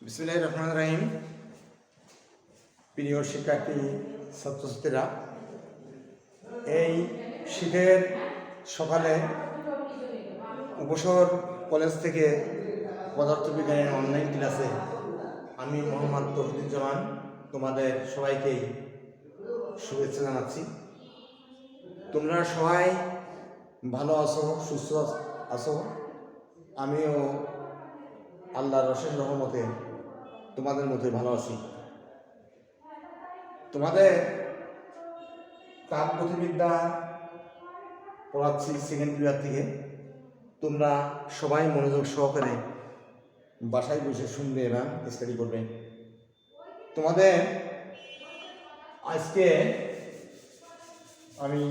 বিসমিল্লাহির রহমানির রহিম। প্রিয় শিক্ষার্থী ছাত্রছাত্রীরা, এই শীতের সকালে উপসর কলেজ থেকে পদার্থবিজ্ঞানের অনলাইন ক্লাসে আমি মোহাম্মদ তৌহিদুজ্জামান তোমাদের সবাইকেই শুভেচ্ছা জানাচ্ছি। তোমরা সবাই ভালো আছো, সুস্থ আছো। আমিও আল্লাহর অশেষ রহমতে তোমাদের মধ্যে ভালো আছি। তোমাদের তাপগতিবিদ্যা পড়াচ্ছি সেকেন্ড পিরিয়ড থেকে। তোমরা সবাই মনোযোগ সহকারে বাসায় বসে শুনবে এবং স্টাডি করবে। তোমাদের আজকে আমি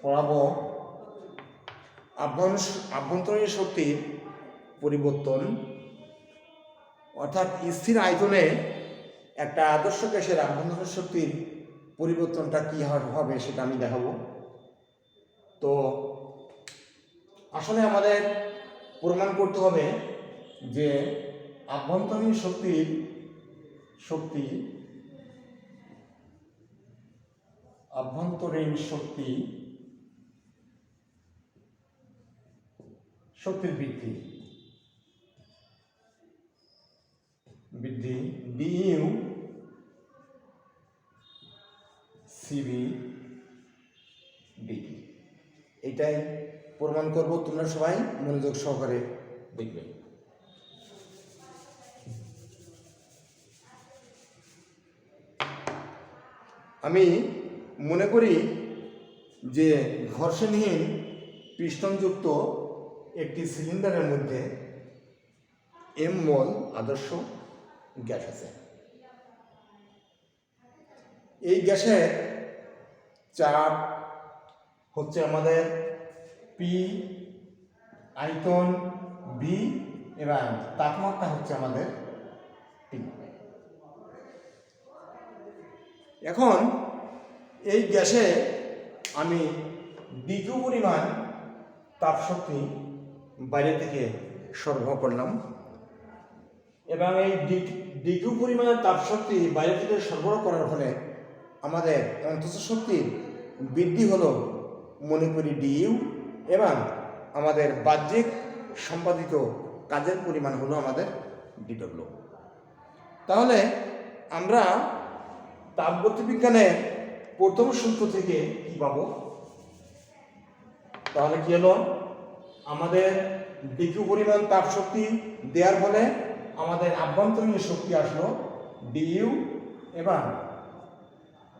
পড়াবো আভ্যন্তরীণ শক্তির পরিবর্তন, অর্থাৎ স্থির আয়তনে একটা আদর্শ গ্যাসের আভ্যন্তরীণ শক্তির পরিবর্তনটা কী হবে সেটা আমি দেখাবো। তো আসলে আমাদের প্রমাণ করতে হবে যে আভ্যন্তরীণ শক্তি শক্তির বৃদ্ধি ডিইউ সিবি ডিটি, এটাই প্রমাণ করব। তোমরা সবাই মনোযোগ সহকারে দেখবে। আমি মনে করি যে ঘর্ষণহীন পিস্টনযুক্ত একটি সিলিন্ডারের মধ্যে এম মোল আদর্শ গ্যাস আছে। এই গ্যাসের চাপ হচ্ছে আমাদের পি, আয়তন বি এবং তাপমাত্রা হচ্ছে আমাদের টি। এখন এই গ্যাসে আমি ডিকিউ পরিমাণ তাপশক্তি বাইরে থেকে সরবরাহ করলাম এবং এই ডিকিউ পরিমাণের তাপশক্তি বাইরে থেকে সরবরাহ করার ফলে আমাদের অন্তঃ শক্তির বৃদ্ধি হলো মনে করি ডিইউ, এবং আমাদের বাহ্যিক সম্পাদিত কাজের পরিমাণ হলো আমাদের ডিডব্লিউ। তাহলে আমরা তাপগতিবিজ্ঞানের প্রথম সূত্র থেকে কি পাবো? তাহলে কি হলো, আমাদের ডিকিউ পরিমাণ তাপ শক্তি দেওয়ার ফলে আমাদের আভ্যন্তরীণ শক্তি আসলো ডিইউ এবং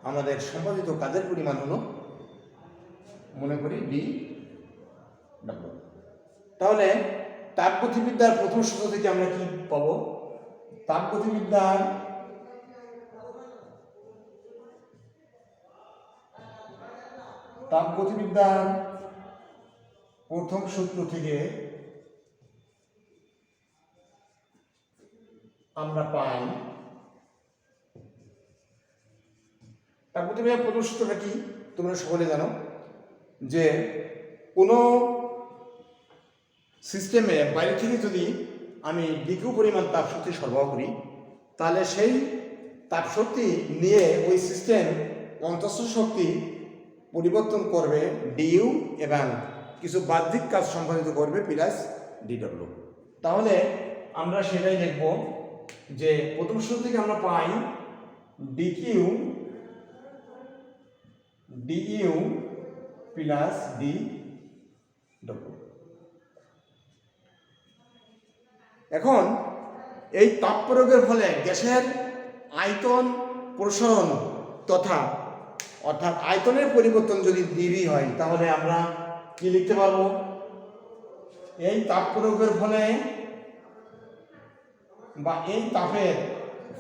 আমাদের সম্পাদিত কাজের পরিমাণ হলো মনে করি ডি ডাব্লিউ। তাহলে তাপগতিবিদ্যার প্রথম সূত্র থেকে আমরা কি পাবো? তাপগতিবিদ্যার প্রথম সূত্র থেকে আমরা পাই, তাপগতিবিদ্যার প্রথম সূত্রটা কি তোমরা সকলে জানো, যে কোনো সিস্টেমে বাইরে থেকে যদি আমি ডিকিউ পরিমাণ তাপশক্তি সরবরাহ করি, তাহলে সেই তাপশক্তি নিয়ে ওই সিস্টেম অন্তঃস্থ শক্তি পরিবর্তন করবে ডিইউ এবং কিছু বাহ্যিক কাজ সম্পাদিত করবে প্লাস ডিডব্লিউ। তাহলে আমরা সেটাই লিখব যে প্রথম সূত্র থেকে আমরা পাই ডিইউ প্লাস ডিডব্লিউ। এখন এই তাপ প্রয়োগের ফলে গ্যাসের আয়তন প্রসারণ অর্থাৎ আয়তনের পরিবর্তন যদি ডিভি হয়, তাহলে আমরা কি লিখতে পারবো? এই তাপ প্রয়োগের ফলে বা এই তাপের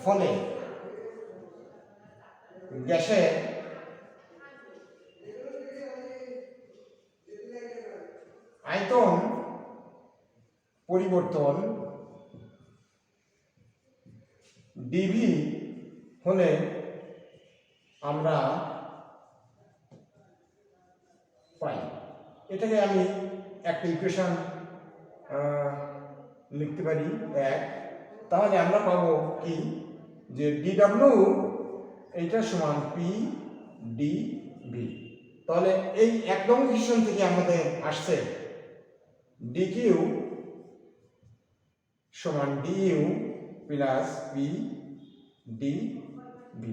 ফলে গ্যাসের আয়তন পরিবর্তন ডিভি হলে আমরা পাই। এটাকে আমি একটা ইকুয়েশন লিখতে পারি, 1 তাহলে আমরা পাবো কি যে ডিডব্লিউ এইটা সমান পি ডি ভি। তাহলে এই এক নম্বর ইকুয়েশন থেকে আমাদের আসছে ডিকিউ সমান DU plus P D V.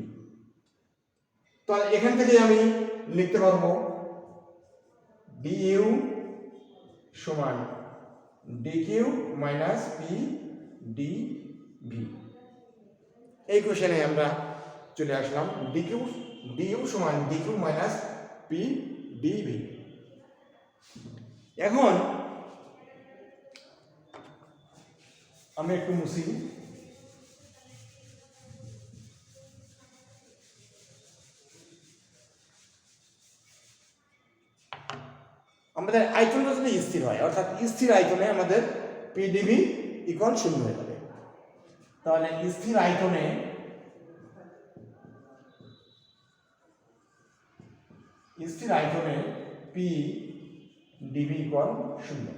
তাহলে এখান থেকে আমি লিখতে পারবো ডিইউ সমান DQ minus P D V. এই কোশ্চেনে আমরা চলে আসলাম ডিইউ সমান DQ minus P D V. এখন আমি একটু মুছি। আমাদের আয়তনটা যদি স্থির হয়, অর্থাৎ স্থির আয়তনে আমাদের পিডিভি ইকুয়াল 0 হয়ে যাবে। তাহলে স্থির আয়তনে পি ডিভি ইকুয়াল 0।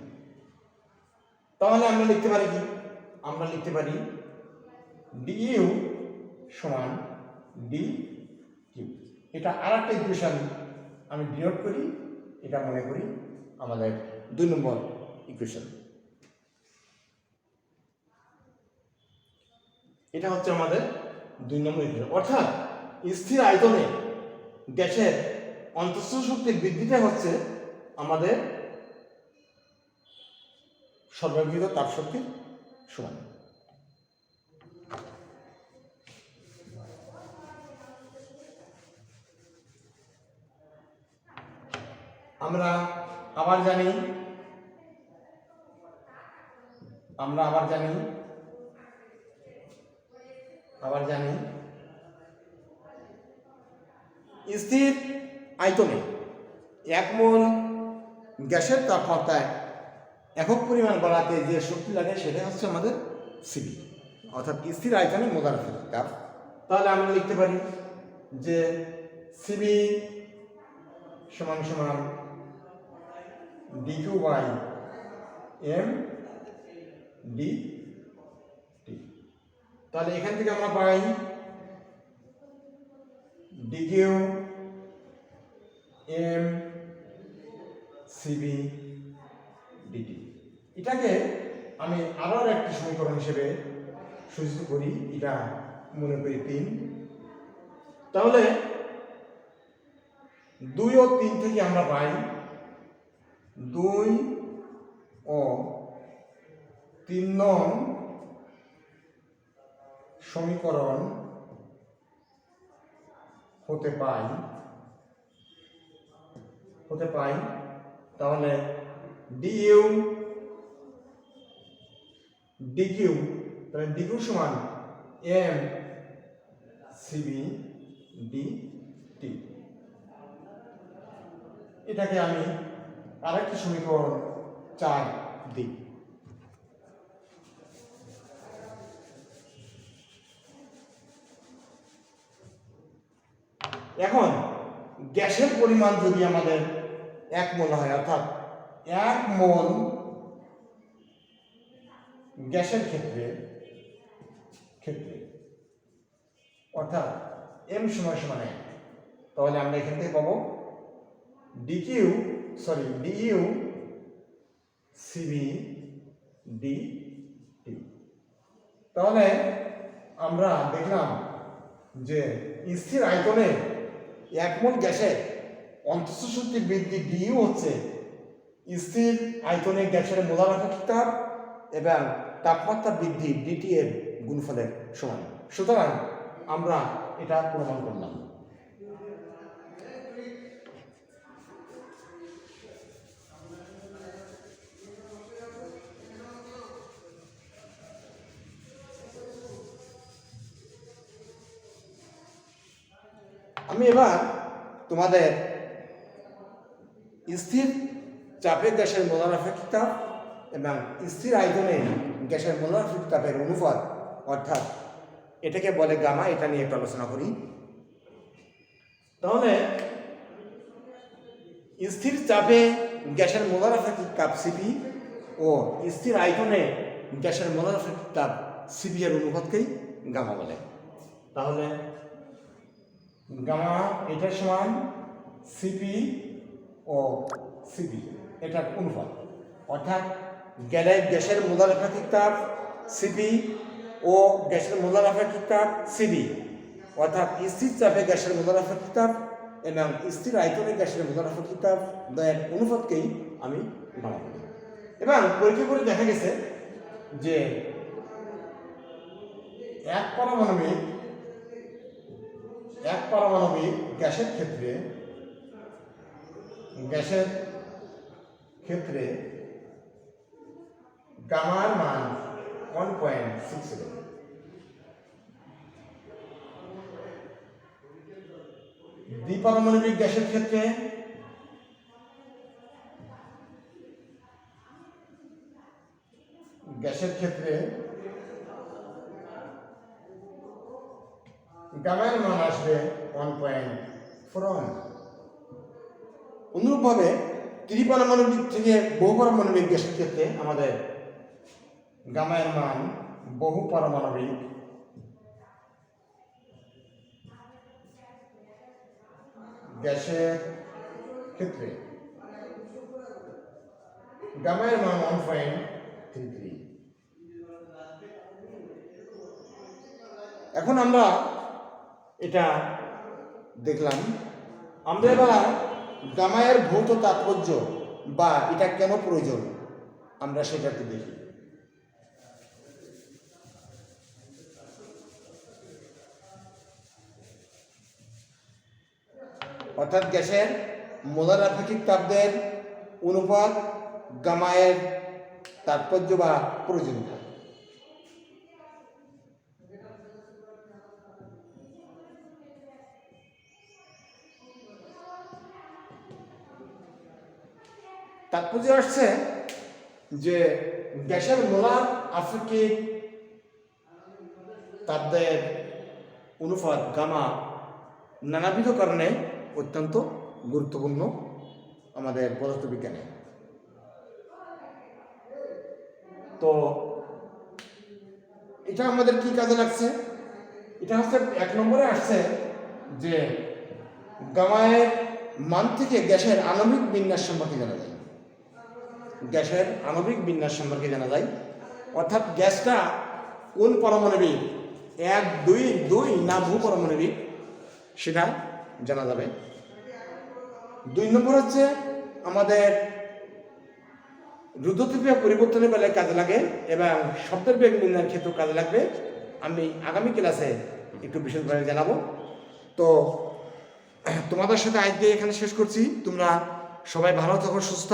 তাহলে আমরা লিখতে পারি কি? আমরা লিখতে পারি ডিইউ সমান ডি কিউ। এটা আরেকটা ইকুয়েশন আমি ডিনোট করি, এটা মনে করি আমাদের 2 নম্বর ইকুয়েশন। এটা হচ্ছে আমাদের 2 নম্বর ইকুয়েশন। অর্থাৎ স্থির আয়তনে গ্যাসের অন্তঃস্থ শক্তির বৃদ্ধিটা হচ্ছে আমাদের সর্ববৃহৎ তাপ শক্তির সমান। আমরা আবার জানি স্থির আয়তনে 1 মোল গ্যাসের তাপমাত্রায় একক পরিমাণ বাড়াতে যে শক্তি লাগে সেটা হচ্ছে আমাদের সিবি, অর্থাৎ স্থির আয়তনে মোলার তাপ। তাহলে আমরা লিখতে পারি যে সিবি সমান সমান dQ by m d t. তাহলে এখান থেকে আমরা পাই ডিকিউ এম সিবি ডিটি। এটাকে আমি আরো একটি সমীকরণ হিসেবে সূচিত করি, এটা মনে করি 3। তাহলে 2 ও 3 থেকে আমরা পাই 2 ও 3 নং সমীকরণ হতে পাই। তাহলে ডিইউ ডিকিউ, তাহলে ডিকিউ সমান এম সিবি ডি টি। এটাকে আমি আরেকটি সমীকরণ 4 দিই। এখন গ্যাসের পরিমাণ যদি আমাদের 1 মোল হয়, অর্থাৎ 1 মোল গ্যাসের ক্ষেত্রে অর্থাৎ এম সমান 1, তাহলে আমরা এখান থেকে পাবো ডিইউ সিবি ডি টি। তাহলে আমরা দেখলাম যে স্থির আয়তনে 1 মোল গ্যাসের অন্তঃস্থ শক্তি বৃদ্ধি ডিইউ হচ্ছে স্থির আয়তনে গ্যাসের মোলার আপেক্ষিক তাপ এবং তাপমাত্রা বৃদ্ধি ডিটি এর গুণফলের সমান। সুতরাং আমরা এটা প্রমাণ করলাম। আমি এবার তোমাদের স্থির চাপে গ্যাসের মোলার আপেক্ষিক তাপ এবং স্থির আয়তনে গ্যাসের মোলার আপেক্ষিক তাপের অনুপাত, অর্থাৎ এটাকে বলে গামা, এটা নিয়ে একটু আলোচনা করি। তাহলে স্থির চাপে গ্যাসের মোলার আপেক্ষিক তাপ সিপি ও স্থির আয়তনে গ্যাসের মোলার আপেক্ষিক তাপ সিপি এর অনুপাতকেই গামা বলে। তাহলে গামা এটার সমান সিপি ও সিপি এটার অনুপাত, অর্থাৎ গ্যাসের মোলার আপেক্ষিক তাপ সিপি ও গ্যাসের মোলার আপেক্ষিক তাপ সিবি, অর্থাৎ স্থির চাপে গ্যাসের মোলার আপেক্ষিক তাপ এবং স্থির আয়তনে গ্যাসের মোলার আপেক্ষিক তাপ দ্বয়ের অনুপাতকেই আমি গামা বলি। এবং পরীক্ষা করে দেখা গেছে যে এক পারমাণবিক গ্যাসের ক্ষেত্রে গামার মান 1.67, দ্বিপারমাণবিক গ্যাসের ক্ষেত্রে গামার মান আসবে 1.41। অনুরূপভাবে ত্রিপারমাণবিক থেকে বহুপারমাণবিক গ্যাসের ক্ষেত্রে আমাদের গামার মান বহুপারমাণবিক গ্যাসের ক্ষেত্রে গামার মান 1.33। এখন আমরা এটা দেখলাম, আমরা এবার গামায়ের ভৌত তাৎপর্য বা এটা কেন প্রয়োজন আমরা সেটা একটু দেখি। অর্থাৎ গ্যাসের মোলার আপেক্ষিক তাপদের অনুপাত গামায়ের তাৎপর্য বা প্রয়োজনীয়তা। তাৎপর্য আসছে যে গ্যাসের মোলার আপেক্ষিক তাপদের অনুপাত গামা নানাবিধ কারণে অত্যন্ত গুরুত্বপূর্ণ আমাদের পদার্থবিজ্ঞানে। তো এটা আমাদের কি কাজে লাগছে? এটা হচ্ছে 1 নম্বরে আসছে যে গামায়ের মান থেকে গ্যাসের আণবিক বিন্যাস সম্পর্কে জানা যায়। গ্যাসের আণবিক বিন্যাস সম্পর্কে জানা যায়, অর্থাৎ গ্যাসটা কোন পারমাণবিক, 1, 2 না বহু পারমাণবিক সেটা জানা যাবে। 2 নম্বর হচ্ছে আমাদের রুদ্ধতিক্রিয়া পরিবর্তনের বেলায় কাজে লাগে এবং শব্দের বেগ নির্ণয়ের ক্ষেত্রেও কাজে লাগবে। আমি আগামী ক্লাসে একটু বিশদভাবে জানাবো। তো তোমাদের সাথে আজকে এখানে শেষ করছি। তোমরা সবাই ভালো থাকো, সুস্থ